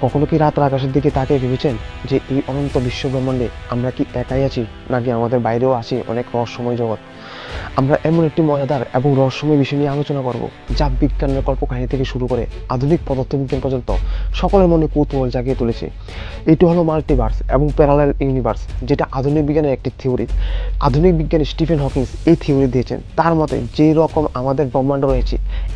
কখনো কি রাত আকাশের দিকে তাকিয়ে ভেবেছেন যে এই অনন্ত বিশ্ব ব্রহ্মাণ্ডে আমরা কি একাই আছি, নাকি আমাদের বাইরেও আছি অনেক রহস্যময় জগৎ? আমরা এমন একটি মজাদার এবং রহস্যময় বিষয় নিয়ে আলোচনা করব যা বিজ্ঞানের কল্পকাহিনী থেকে শুরু করে আধুনিক পদার্থবিজ্ঞান পর্যন্ত সকলের মনে কৌতূহল জাগিয়ে তুলেছে। এটি হলো মাল্টিভার্স এবং প্যারালাল ইউনিভার্স, যেটা আধুনিক বিজ্ঞানের একটি থিওরি। আধুনিক বিজ্ঞানী স্টিফেন হকিংস এই থিওরি দিয়েছেন। তার মতে যেই রকম আমাদের ব্রহ্মাণ্ড রয়েছে,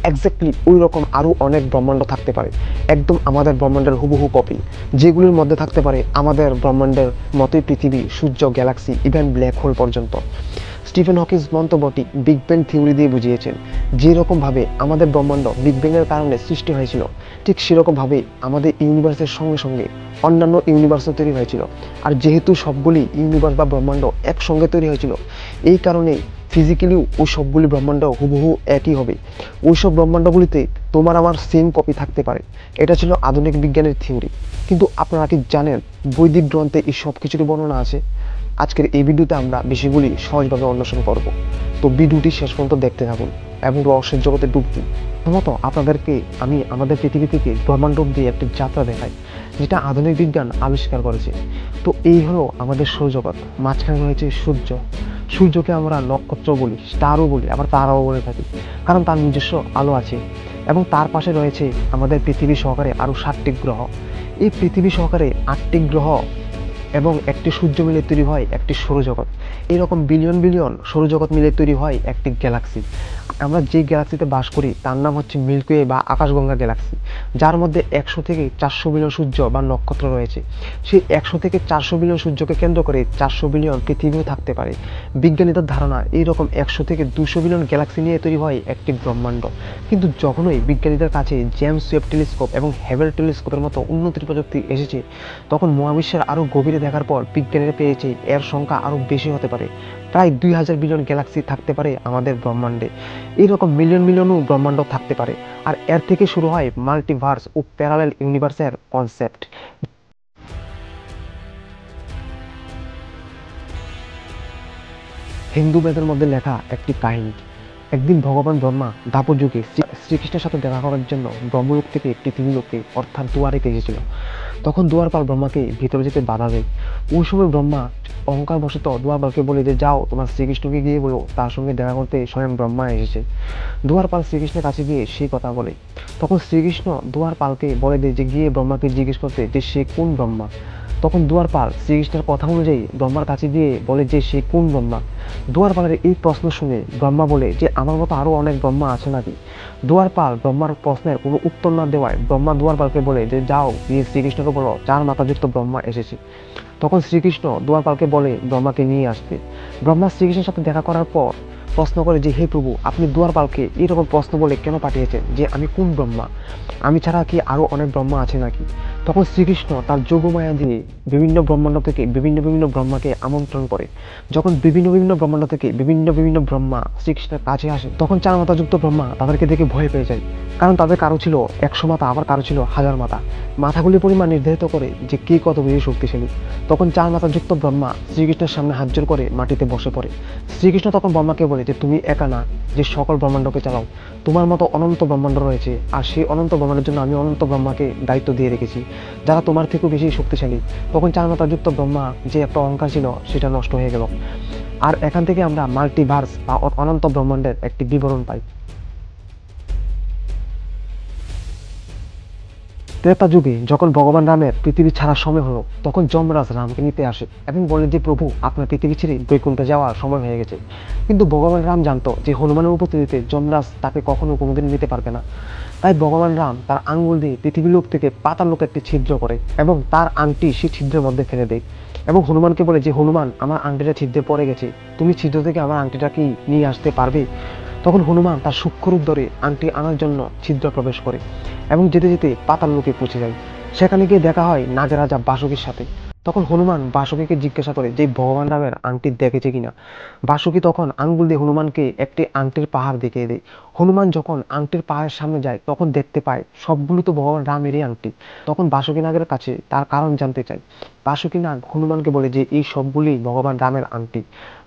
এক্স্যাক্টলি ওই রকম আরও অনেক ব্রহ্মাণ্ড থাকতে পারে, একদম আমাদের ব্রহ্মাণ্ডের হুবহু কপি, যেগুলির মধ্যে থাকতে পারে আমাদের ব্রহ্মাণ্ডের মতোই পৃথিবী, সূর্য, গ্যালাক্সি, ইভেন ব্ল্যাক হোল পর্যন্ত। স্টিফেন হকিংস মন্তব্যটি বিগ ব্যাং থিওরি দিয়ে বুঝিয়েছেন। যেরকমভাবে আমাদের ব্রহ্মাণ্ড বিগ ব্যাংয়ের কারণে সৃষ্টি হয়েছিল, ঠিক সেরকমভাবে আমাদের ইউনিভার্সের সঙ্গে সঙ্গে অন্যান্য ইউনিভার্সও তৈরি হয়েছিল। আর যেহেতু সবগুলি ইউনিভার্স বা ব্রহ্মাণ্ড একসঙ্গে তৈরি হয়েছিল, এই কারণেই ফিজিক্যালিও ওই সবগুলি ব্রহ্মাণ্ড হুবহু একই হবে। ওই সব ব্রহ্মাণ্ডগুলিতে তোমার আমার সেম কপি থাকতে পারে। এটা ছিল আধুনিক বিজ্ঞানের থিওরি। কিন্তু আপনারা কি জানেন বৈদিক গ্রন্থে এই সব কিছুরই বর্ণনা আছে? আজকের এই ভিডিওতে আমরা বিষয়গুলি সহজভাবে অন্বেষণ করব। তো ভিডিওটি শেষ পর্যন্ত দেখতে থাকুন এবং রহস্যের জগতে ডুব দিন। প্রথমত আপনাদেরকে আমি আমাদের পৃথিবী থেকে ব্রহ্মাণ্ড অব্দি একটি যাত্রা দেখাই, যেটা আধুনিক বিজ্ঞান আবিষ্কার করেছে। তো এই হলো আমাদের সৌরজগৎ। মাঝখানে রয়েছে সূর্য। সূর্যকে আমরা নক্ষত্র বলি, স্টারও বলি, আবার তারাও বলে থাকি, কারণ তার নিজস্ব আলো আছে। এবং তার পাশে রয়েছে আমাদের পৃথিবী সহকারে আরও 7টি গ্রহ। এই পৃথিবী সহকারে 8টি গ্রহ এবং একটি সূর্য মিলে তৈরি হয় একটি সৌরজগৎ। এরকম বিলিয়ন বিলিয়ন সৌরজগৎ মিলে তৈরি হয় একটি গ্যালাক্সি। আমরা যে গ্যালাক্সিতে বাস করি তার নাম হচ্ছে মিল্কওয়ে বা আকাশগঙ্গা গ্যালাক্সি, যার মধ্যে 100 থেকে 400 বিলিয়ন সূর্য বা নক্ষত্র রয়েছে। সেই 100 থেকে 400 বিলিয়ন সূর্যকে কেন্দ্র করে 400 বিলিয়ন পৃথিবীও থাকতে পারে। বিজ্ঞানীদের ধারণা এইরকম 100 থেকে 200 বিলিয়ন গ্যালাক্সি নিয়ে তৈরি হয় একটি ব্রহ্মাণ্ড। কিন্তু যখনই বিজ্ঞানীদের কাছে জেমস ওয়েব টেলিস্কোপ এবং হেবেল টেলিস্কোপের মতো উন্নতির প্রযুক্তি এসেছে, তখন মহাবিশ্বের আরও গভীরে দেখার পর বিজ্ঞানীরা পেয়েছে এর সংখ্যা আরও বেশি হতে পারে। প্রায় 2000 বিলিয়ন গ্যালাক্সি থাকতে পারে আমাদের ব্রহ্মাণ্ডে। এইরকম মিলিয়ন মিলিয়নও ব্রহ্মাণ্ড থাকতে পারে। আর এর থেকে শুরু হয় মাল্টিভার্স ও প্যারালাল ইউনিভার্সের কনসেপ্ট। হিন্দু বেদের মধ্যে লেখা একটি কাহিনী। একদিন ভগবান ব্রহ্মা দ্বাপর যুগে শ্রীকৃষ্ণের সাথে দেখা করার জন্য ব্রহ্মলোক থেকে পৃথিবীলোকে অর্থাৎ দুয়ারেতে এসেছিল। তখন দুয়ারপাল ব্রহ্মাকে ভিতরে যেতে বাধা দেয়। ওই সময় ব্রহ্মা অহংকারবশত দুয়ারপালকে বলে যে যাও, তোমার শ্রীকৃষ্ণকে গিয়ে বলো তার সঙ্গে দেখা করতে স্বয়ং ব্রহ্মা এসেছে। দুয়ারপাল শ্রীকৃষ্ণের কাছে গিয়ে সেই কথা বলে। তখন শ্রীকৃষ্ণ দুয়ারপালকে বলে দেয় যে গিয়ে ব্রহ্মাকে জিজ্ঞেস করতে যে সে কোন ব্রহ্মা। তখন দুয়ারপাল শ্রীকৃষ্ণের কথা অনুযায়ী ব্রহ্মার কাছে গিয়ে বলে যে সে কোন ব্রহ্মা। দুয়ারপালের এই প্রশ্ন শুনে ব্রহ্মা বলে যে আমার মতো আরও অনেক ব্রহ্মা আছে নাকি। দুয়ারপাল ব্রহ্মার প্রশ্নের কোনো উত্তর না দেওয়ায় ব্রহ্মা দুয়ারপালকে বলে যে যাও গিয়ে শ্রীকৃষ্ণকে বলো 4 মাথাযুক্ত ব্রহ্মা এসেছে। তখন শ্রীকৃষ্ণ দুয়ারপালকে বলে ব্রহ্মাকে নিয়ে আসতে। ব্রহ্মা শ্রীকৃষ্ণের সাথে দেখা করার পর প্রশ্ন করে যে হে প্রভু, আপনি দুয়ারপালকে এইরকম প্রশ্ন বলে কেন পাঠিয়েছেন যে আমি কোন ব্রহ্মা, আমি ছাড়া কি আরও অনেক ব্রহ্মা আছে নাকি। তখন শ্রীকৃষ্ণ তার যোগমায়া দিয়ে বিভিন্ন ব্রহ্মাণ্ড থেকে বিভিন্ন বিভিন্ন ব্রহ্মাকে আমন্ত্রণ করে। যখন বিভিন্ন বিভিন্ন ব্রহ্মাণ্ড থেকে বিভিন্ন বিভিন্ন ব্রহ্মা শ্রীকৃষ্ণের কাছে আসে, তখন 4 মাথাযুক্ত ব্রহ্মা তাদেরকে দেখে ভয় পেয়ে যায়। কারণ তাদের কারো ছিল 100 মাথা, আবার কারো ছিল 1000 মাথা। মাথাগুলির পরিমাণ নির্ধারিত করে যে কে কত বেশি শক্তিশালী। তখন 4 মাথাযুক্ত ব্রহ্মা শ্রীকৃষ্ণের সামনে হাত জোড় করে মাটিতে বসে পড়ে। শ্রীকৃষ্ণ তখন ব্রহ্মাকে বলে যে তুমি একা না, যে সকল ব্রহ্মাণ্ডকে চালাও, তোমার মতো অনন্ত ব্রহ্মাণ্ড রয়েছে, আর সেই অনন্ত ব্রহ্মাণ্ডের জন্য আমি অনন্ত ব্রহ্মাকে দায়িত্ব দিয়ে রেখেছি, যারা তোমার থেকেও বেশি শক্তিশালী। তখন 4 মাথাযুক্ত ব্রহ্মা যে একটা অহংকার ছিল সেটা নষ্ট হয়ে গেল। আর এখান থেকে আমরা মাল্টিভার্স বা অনন্ত ব্রহ্মাণ্ডের একটি বিবরণ পাই। ত্রেতা যুগে যখন ভগবান রামের পৃথিবী ছাড়ার সময় হলো, তখন যমরাজ রামকে নিতে আসে এবং বলে যে প্রভু, আপনার পৃথিবী ছেড়ে বৈকুণ্ঠে যাওয়ার সময় হয়ে গেছে। কিন্তু ভগবান রাম জানতো যে হনুমানের উপস্থিতিতে যমরাজ তাকে কখনো কোনোদিন নিতে পারবে না। তাই ভগবান রাম তার আঙ্গুল দিয়ে পৃথিবী লোক থেকে পাতাল লোকে একটি ছিদ্র করে এবং তার আংটি সেই ছিদ্রের মধ্যে ফেলে দেয় এবং হনুমানকে বলে যে হনুমান, আমার আংটিটা ছিদ্রে পড়ে গেছে, তুমি ছিদ্র থেকে আমার আংটিটা কি নিয়ে আসতে পারবে। তখন হনুমান তার সূক্ষ্মরূপ ধরে আংটি আনার জন্য ছিদ্র প্রবেশ করে এবং যেতে যেতে পাতাল লোকে পৌঁছে যায়। সেখানে গিয়ে দেখা হয় নাগের রাজা বাসুকীর সাথে। তখন হনুমান বাসুকীকে জিজ্ঞাসা করে যে ভগবান রামের আংটি দেখেছে কিনা। বাসুকী তখন আঙ্গুল দিয়ে হনুমানকে একটি আংটির পাহাড় দেখিয়ে দেয়। হনুমান যখন আংটির পায়ের সামনে যায় তখন দেখতে পায় সবগুলো তো ভগবান রামেরই আংটি। তখন বাসুকীনাগের কাছে তার কারণ জানতে চায়। বাসুকীনাগ হনুমানকে বলে যে এই সবগুলি ভগবান রামের আংটি।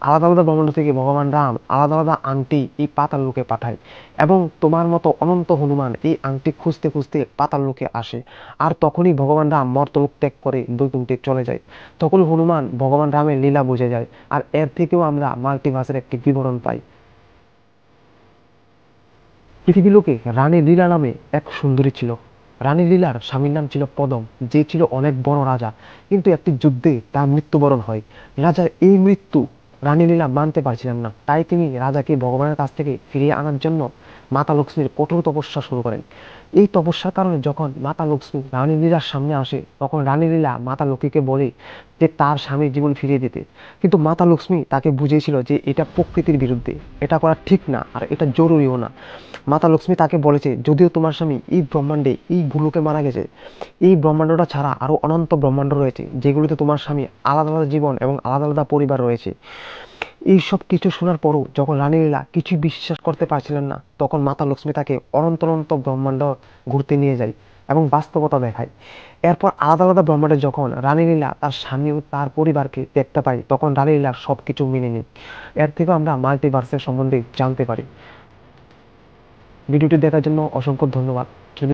আলাদা আলাদা ব্রহ্মাণ্ড থেকে ভগবান রাম আলাদা আলাদা আংটি এই পাতাল লোকে পাঠায়, এবং তোমার মতো অনন্ত হনুমান এই আংটি খুঁজতে খুঁজতে পাতাল লোকে আসে। আর তখনই ভগবান রাম মর্তলোক ত্যাগ করে বৈকুণ্ঠে চলে যায়। তখন হনুমান ভগবান রামের লীলা বুঝে যায়। আর এর থেকেও আমরা মাল্টিভার্সের একটি বিবরণ পাই। পৃথিবীলোকে রানী লীলা নামে এক সুন্দরী ছিল। রানী লীলার স্বামীর নাম ছিল পদম, যে ছিল অনেক বড় রাজা। কিন্তু একটি যুদ্ধে তার মৃত্যুবরণ হয়। রাজার এই মৃত্যু রানী লীলা মানতে পারছিলেন না, তাই তিনি রাজাকে ভগবানের কাছ থেকে ফিরিয়ে আনার জন্য মাতা লক্ষ্মীর কঠোর তপস্যা শুরু করেন। এই তপস্যার কারণে যখন মাতা লক্ষ্মী রানী লীলার সামনে আসে, তখন রানী লীলা মাতা লক্ষ্মীকে বলে যে তার স্বামীর জীবন ফিরিয়ে দিতে। কিন্তু মাতা লক্ষ্মী তাকে বুঝিয়েছিল যে এটা প্রকৃতির বিরুদ্ধে, এটা করা ঠিক না, আর এটা জরুরিও না। মাতা লক্ষ্মী তাকে বলেছে যদিও তোমার স্বামী এই ব্রহ্মাণ্ডে এই ভুলুকে মারা গেছে, এই ব্রহ্মাণ্ডটা ছাড়া আরো অনন্ত ব্রহ্মাণ্ড রয়েছে যেগুলোতে তোমার স্বামী আলাদা আলাদা জীবন এবং আলাদা আলাদা পরিবার রয়েছে। এই সব কিছু শোনার পরও যখন রানী লীলা কিছুই বিশ্বাস করতে পারছিলেন না, তখন মাতা লক্ষ্মী তাকে অনন্ত অনন্ত ব্রহ্মাণ্ড ঘুরতে নিয়ে যায় এবং বাস্তবতা দেখায়। এরপর আলাদা আলাদা ব্রহ্মাণ্ডে যখন রানী লীলা তার স্বামী ও তার পরিবারকে দেখতে পায়, তখন রানী লীলা সবকিছু মেনে নেয়। এর থেকেও আমরা মাল্টিভার্সের সম্বন্ধে জানতে পারি। ভিডিওটি দেখার জন্য অসংখ্য ধন্যবাদ।